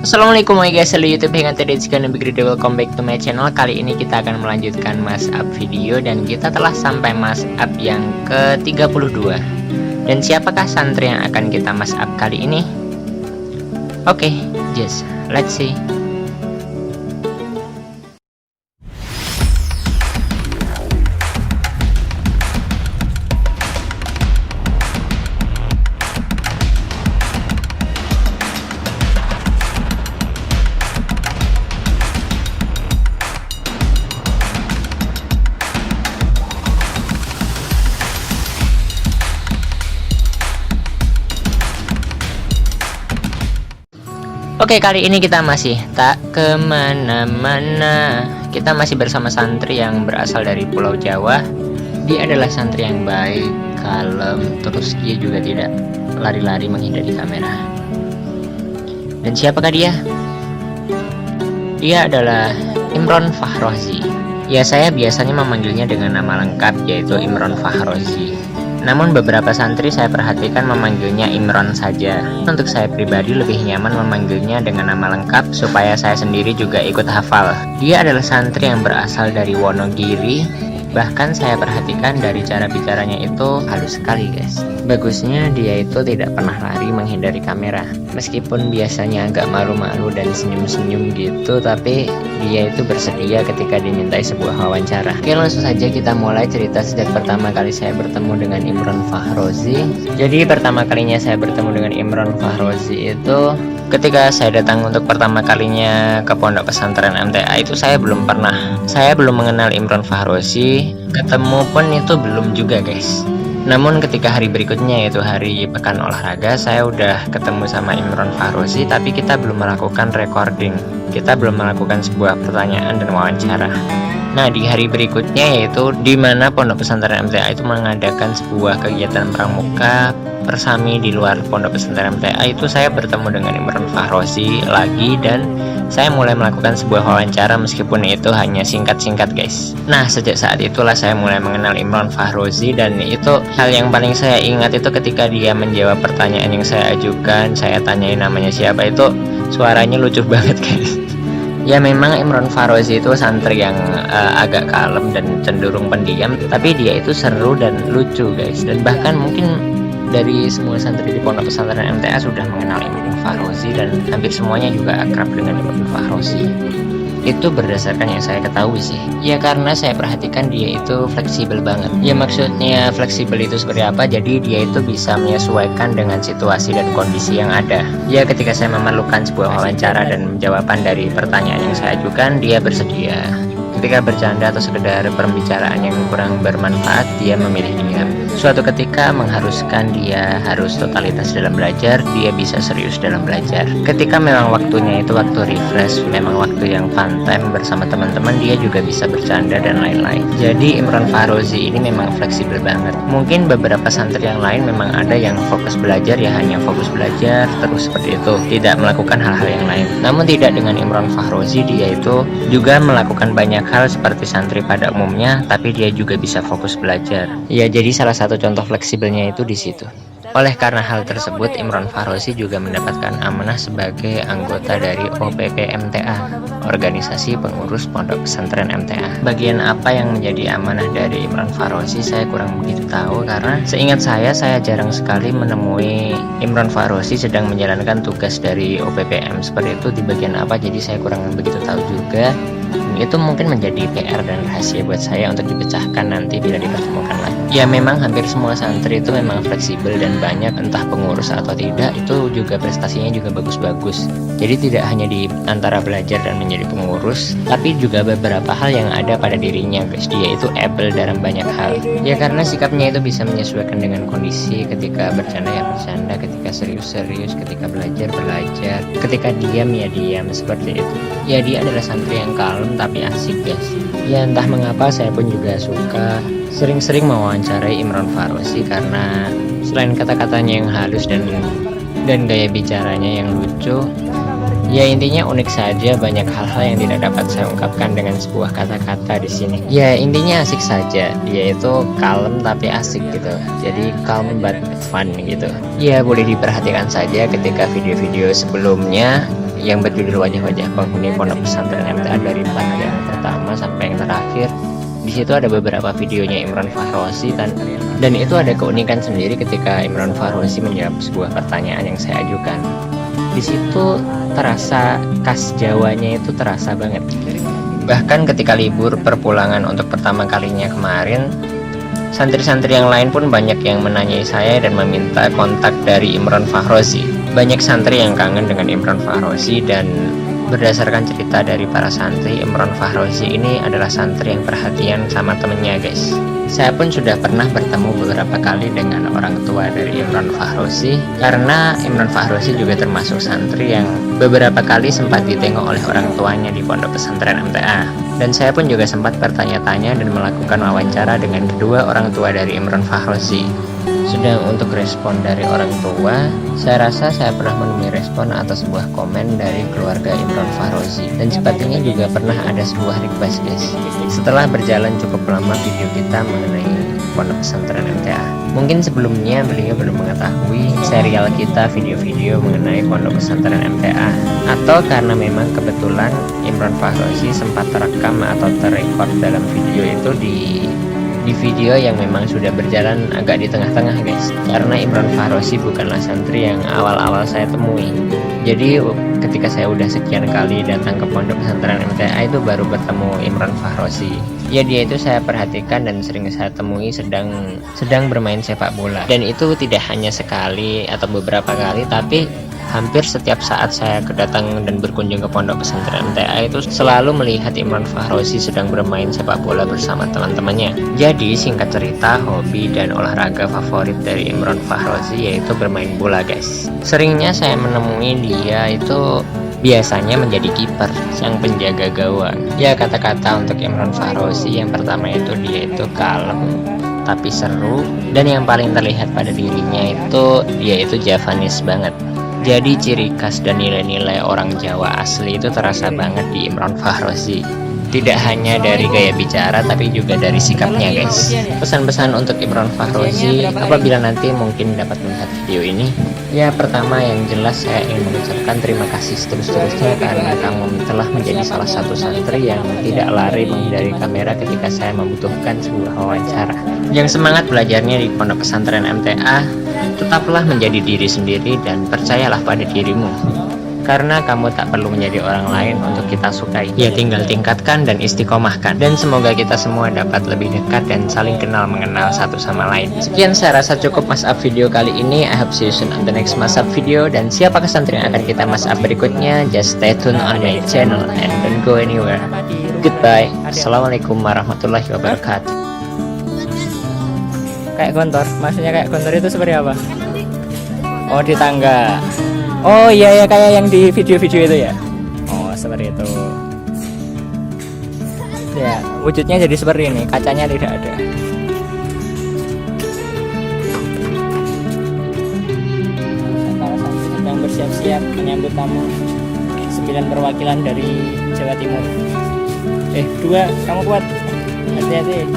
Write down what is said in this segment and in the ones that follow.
Assalamualaikum guys, halo YouTube dengan tadi sekian video, welcome back to my channel. Kali ini kita akan melanjutkan mashup video dan kita telah sampai mashup yang ke-32. Dan siapakah santri yang akan kita mashup kali ini? Oke, just let's see. Oke, kali ini kita masih tak kemana-mana. Kita masih bersama santri yang berasal dari Pulau Jawa. Dia adalah santri yang baik, kalem, terus dia juga tidak lari-lari menghindari kamera. Dan siapakah dia? Dia adalah Imron Fahrozi. Ya, saya biasanya memanggilnya dengan nama lengkap, yaitu Imron Fahrozi. Namun beberapa santri saya perhatikan memanggilnya Imron saja. Untuk saya pribadi lebih nyaman memanggilnya dengan nama lengkap supaya saya sendiri juga ikut hafal. Dia adalah santri yang berasal dari Wonogiri. Bahkan saya perhatikan dari cara bicaranya itu halus sekali guys. Bagusnya dia itu tidak pernah lari menghindari kamera. Meskipun biasanya agak malu-malu dan senyum-senyum gitu, tapi dia itu bersedia ketika dimintai sebuah wawancara. Oke, langsung saja kita mulai cerita sejak pertama kali saya bertemu dengan Imron Fahrozi. Jadi pertama kalinya saya bertemu dengan Imron Fahrozi itu ketika saya datang untuk pertama kalinya ke pondok pesantren MTA. Itu saya belum mengenal Imron Fahrozi. Ketemu pun itu belum juga guys. Namun ketika hari berikutnya, yaitu hari pekan olahraga, saya udah ketemu sama Imron Fahrozi, tapi kita belum melakukan recording. Kita belum melakukan sebuah pertanyaan dan wawancara. Nah, di hari berikutnya, yaitu di mana pondok pesantren MTA itu mengadakan sebuah kegiatan pramuka persami di luar pondok pesantren MTA, itu saya bertemu dengan Imron Fahrozi lagi dan saya mulai melakukan sebuah wawancara meskipun itu hanya singkat-singkat guys. Nah, sejak saat itulah saya mulai mengenal Imron Fahrozi dan itu hal yang paling saya ingat itu ketika dia menjawab pertanyaan yang saya ajukan. Saya tanyain namanya siapa, itu suaranya lucu banget guys. Ya, memang Imron Fahrozi itu santri yang agak kalem dan cenderung pendiam, tapi dia itu seru dan lucu guys. Dan bahkan mungkin dari semua santri di pondok pesantren MTA sudah mengenal Imron Fahrozi dan hampir semuanya juga akrab dengan Imron Fahrozi. Itu berdasarkan yang saya ketahui sih. Ya, karena saya perhatikan dia itu fleksibel banget. Ya, maksudnya fleksibel itu seperti apa? Jadi dia itu bisa menyesuaikan dengan situasi dan kondisi yang ada. Ya, ketika saya memerlukan sebuah wawancara dan jawaban dari pertanyaan yang saya ajukan, dia bersedia. Ketika bercanda atau sekedar pembicaraan yang kurang bermanfaat, dia memilih diam. Suatu ketika mengharuskan dia harus totalitas dalam belajar, dia bisa serius dalam belajar. Ketika memang waktunya itu waktu refresh, memang waktu yang fun time bersama teman-teman, dia juga bisa bercanda dan lain-lain. Jadi Imron Fahrozi ini memang fleksibel banget. Mungkin beberapa santri yang lain memang ada yang fokus belajar, ya hanya fokus belajar terus seperti itu, tidak melakukan hal-hal yang lain. Namun tidak dengan Imron Fahrozi, dia itu juga melakukan banyak hal seperti santri pada umumnya, tapi dia juga bisa fokus belajar. Ya, jadi salah satu contoh fleksibelnya itu di situ. Oleh karena hal tersebut, Imron Fahrozi juga mendapatkan amanah sebagai anggota dari OPP MTA, Organisasi Pengurus Pondok Pesantren MTA. Bagian apa yang menjadi amanah dari Imron Fahrozi saya kurang begitu tahu, karena seingat saya jarang sekali menemui Imron Fahrozi sedang menjalankan tugas dari OPPM seperti itu di bagian apa, jadi saya kurang begitu tahu juga. Itu mungkin menjadi PR dan rahasia buat saya untuk dipecahkan nanti bila dipertemukan lagi. Ya, memang hampir semua santri itu memang fleksibel dan banyak, entah pengurus atau tidak, itu juga prestasinya juga bagus-bagus. Jadi tidak hanya di antara belajar dan menjadi pengurus, tapi juga beberapa hal yang ada pada dirinya guys. Dia itu able dalam banyak hal. Ya, karena sikapnya itu bisa menyesuaikan dengan kondisi. Ketika bercanda ya bercanda, ketika serius-serius, ketika belajar, ketika diam ya diam, seperti itu. Ya, dia adalah santri yang kalem tapi asik guys. Ya, entah mengapa saya pun juga suka sering-sering mewawancarai Imron Fahrozi karena selain kata-katanya yang halus dan gaya bicaranya yang lucu, ya intinya unik saja. Banyak hal-hal yang tidak dapat saya ungkapkan dengan sebuah kata-kata di sini. Ya, intinya asik saja. Dia itu kalem tapi asik gitu. Jadi calm but fun gitu. Ya, boleh diperhatikan saja ketika video-video sebelumnya yang berjudul Wajah-Wajah Penghuni Pondok Pesantren MTA dari part yang pertama sampai yang terakhir. Di situ ada beberapa videonya Imron Fahrozi dan itu ada keunikan sendiri ketika Imron Fahrozi menjawab sebuah pertanyaan yang saya ajukan. Di situ terasa khas Jawanya itu terasa banget. Bahkan ketika libur perpulangan untuk pertama kalinya kemarin, santri-santri yang lain pun banyak yang menanyai saya dan meminta kontak dari Imron Fahrozi. Banyak santri yang kangen dengan Imron Fahrozi, dan berdasarkan cerita dari para santri, Imron Fahrozi ini adalah santri yang perhatian sama temennya guys. Saya pun sudah pernah bertemu beberapa kali dengan orang tua dari Imron Fahrozi, karena Imron Fahrozi juga termasuk santri yang beberapa kali sempat ditengok oleh orang tuanya di Pondok Pesantren MTA. Dan saya pun juga sempat bertanya-tanya dan melakukan wawancara dengan kedua orang tua dari Imron Fahrozi. Sedang untuk respon dari orang tua, saya rasa saya pernah menemui respon atas sebuah komen dari keluarga Imron Fahrozi, dan sepertinya juga pernah ada sebuah request guys. Setelah berjalan cukup lama video kita mengenai Pondok Pesantren MTA, mungkin sebelumnya beliau belum mengetahui serial kita video-video mengenai Pondok Pesantren MTA, atau karena memang kebetulan Imron Fahrozi sempat terekam atau terrekord dalam video itu di video yang memang sudah berjalan agak di tengah-tengah guys, karena Imron Fahrozi bukanlah santri yang awal-awal saya temui. Jadi ketika saya udah sekian kali datang ke Pondok Pesantren MTA itu baru bertemu Imron Fahrozi. Ya, dia itu saya perhatikan dan sering saya temui sedang bermain sepak bola, dan itu tidak hanya sekali atau beberapa kali, tapi hampir setiap saat saya kedatangan dan berkunjung ke Pondok Pesantren MTA itu selalu melihat Imron Fahrozi sedang bermain sepak bola bersama teman-temannya. Jadi singkat cerita, hobi dan olahraga favorit dari Imron Fahrozi yaitu bermain bola guys. Seringnya saya menemui dia itu biasanya menjadi kiper, sang penjaga gawang. Ya, kata-kata untuk Imron Fahrozi yang pertama itu dia itu kalem tapi seru, dan yang paling terlihat pada dirinya itu dia itu Javanis banget. Jadi ciri khas dan nilai-nilai orang Jawa asli itu terasa banget di Imron Fahrozi. Tidak hanya dari gaya bicara tapi juga dari sikapnya guys. Pesan-pesan untuk Imron Fahrozi apabila nanti mungkin dapat melihat video ini. Ya, pertama yang jelas saya ingin mengucapkan terima kasih seterus-terusnya karena kamu telah menjadi salah satu santri yang tidak lari menghindari kamera ketika saya membutuhkan sebuah wawancara. Yang semangat belajarnya di Pondok Pesantren MTA, tetaplah menjadi diri sendiri dan percayalah pada dirimu. Karena kamu tak perlu menjadi orang lain untuk kita sukai. Ya, tinggal tingkatkan dan istiqomahkan. Dan semoga kita semua dapat lebih dekat dan saling kenal mengenal satu sama lain. Sekian saya rasa cukup mas up video kali ini. I hope see you soon on the next mas up video. Dan siapakah santri yang akan kita mas up berikutnya? Just stay tune on my channel and don't go anywhere. Goodbye. Assalamualaikum warahmatullahi wabarakatuh. Kayak gontor, maksudnya kayak gontor itu seperti apa? Oh, di tangga. Oh iya ya, kayak yang di video-video itu ya. Oh, seperti itu. Ya, wujudnya jadi seperti ini, kacanya tidak ada. Sedang bersiap-siap menyambut tamu 9 perwakilan dari Jawa Timur. 2, kamu kuat. Hati-hati.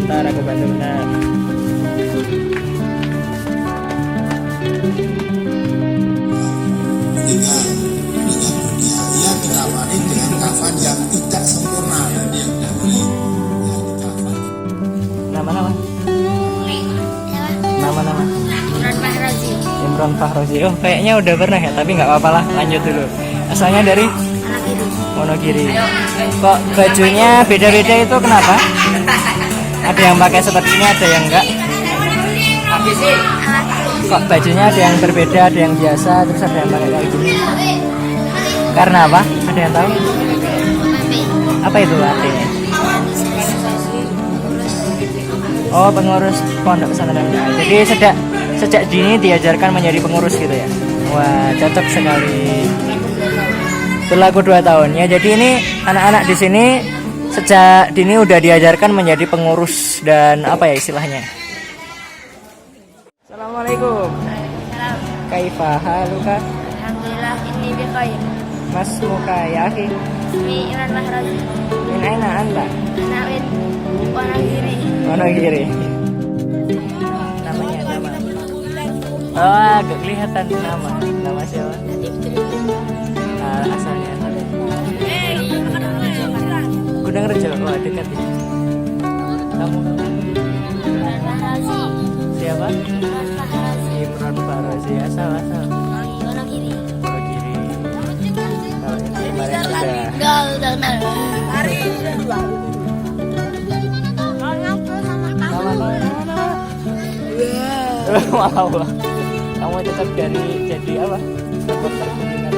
Bentar, aku bantu bentar. Dia dikafani dengan kafan yang tidak sempurna, yang tidak boleh dikafani. Nama-nama? Nama-nama? Imron Fahrozi. Imron Fahrozi. Oh, kayaknya udah pernah ya, tapi nggak apa-apa lah, lanjut dulu. Asalnya dari Wonogiri. Kok bajunya beda-beda itu kenapa? Ada yang pakai seperti ini, ada yang enggak? Kok bajunya ada yang berbeda, ada yang biasa, terus ada yang pakai kayak gini? Karena apa? Ada yang tahu? Apa itu artinya? Oh, pengurus Pondok Pesantren. Jadi sejak dini diajarkan menjadi pengurus gitu ya? Wah, cocok sekali. Berlaku 2 tahun ya. Jadi ini anak-anak di sini sejak dini udah diajarkan menjadi pengurus dan apa ya istilahnya? Assalamualaikum. Kaifa haluka? Alhamdulillah, ini bikhair. Mas muka ya akhi. Ini Imron Fahrozi. Min aina anta? Nawin Wonogiri. Wonogiri. Namanya nama. Oh, agak kelihatan nama. Nama siapa? Ibtu. coba dekat ya. Kamu Imran Mahrazi. siapa? Imran Mahrazi. Imron Fahrozi. Asal Wonogiri. Wonogiri. Kalau yang kemarin udah Udah. Lari. Wow. Kamu tetap jadi apa? Reporter kuliner.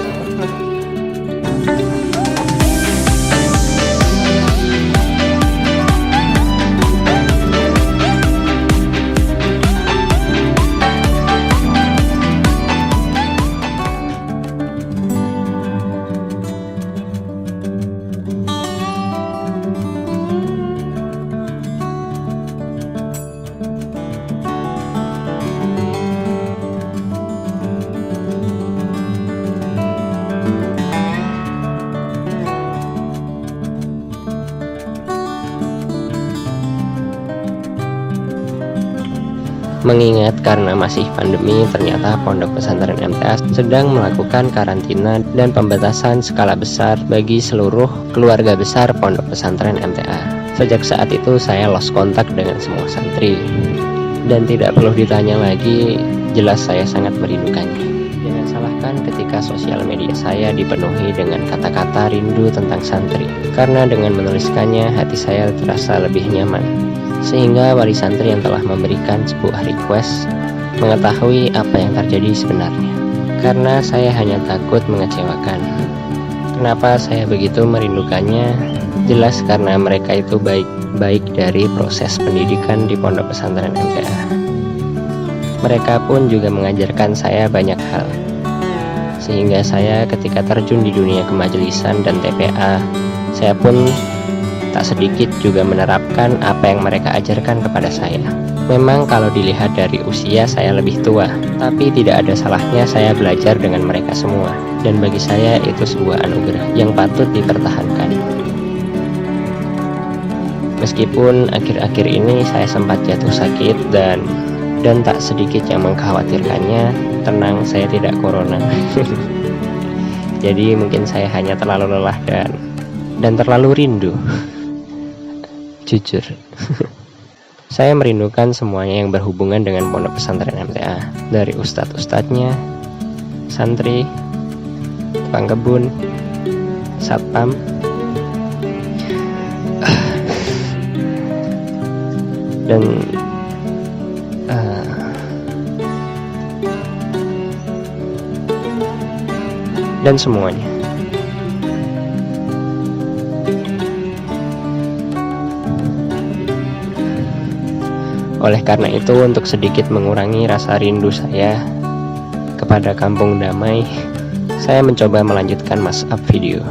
Mengingat karena masih pandemi, ternyata Pondok Pesantren MTA sedang melakukan karantina dan pembatasan skala besar bagi seluruh keluarga besar Pondok Pesantren MTA. Sejak saat itu saya lost kontak dengan semua santri. Dan tidak perlu ditanya lagi, jelas saya sangat merindukannya. Jangan salahkan ketika sosial media saya dipenuhi dengan kata-kata rindu tentang santri. Karena dengan menuliskannya, hati saya terasa lebih nyaman. Sehingga wali santri yang telah memberikan sebuah request mengetahui apa yang terjadi sebenarnya. Karena saya hanya takut mengecewakan. Kenapa saya begitu merindukannya? Jelas karena mereka itu baik dari proses pendidikan di Pondok Pesantren MTA. Mereka pun juga mengajarkan saya banyak hal. Sehingga saya ketika terjun di dunia kemajelisan dan TPA, saya pun tak sedikit juga menerapkan apa yang mereka ajarkan kepada saya. Memang kalau dilihat dari usia saya lebih tua, tapi tidak ada salahnya saya belajar dengan mereka semua. Dan bagi saya itu sebuah anugerah yang patut dipertahankan. Meskipun akhir-akhir ini saya sempat jatuh sakit dan tak sedikit yang mengkhawatirkannya, tenang, saya tidak corona. Jadi mungkin saya hanya terlalu lelah dan terlalu rindu. Jujur. Saya merindukan semuanya yang berhubungan dengan Pondok Pesantren MTA, dari ustadz-ustadznya, santri, tukang kebun, satpam, dan semuanya. Oleh karena itu, untuk sedikit mengurangi rasa rindu saya kepada Kampung Damai, saya mencoba melanjutkan mashup video.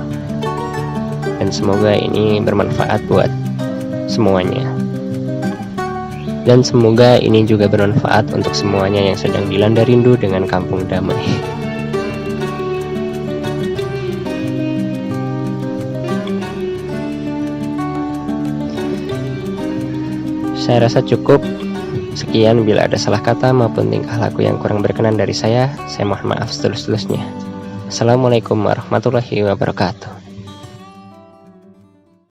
Dan semoga ini bermanfaat buat semuanya. Dan semoga ini juga bermanfaat untuk semuanya yang sedang dilanda rindu dengan Kampung Damai. Saya rasa cukup. Sekian, bila ada salah kata maupun tingkah laku yang kurang berkenan dari saya mohon maaf setulus-tulusnya. Assalamualaikum warahmatullahi wabarakatuh.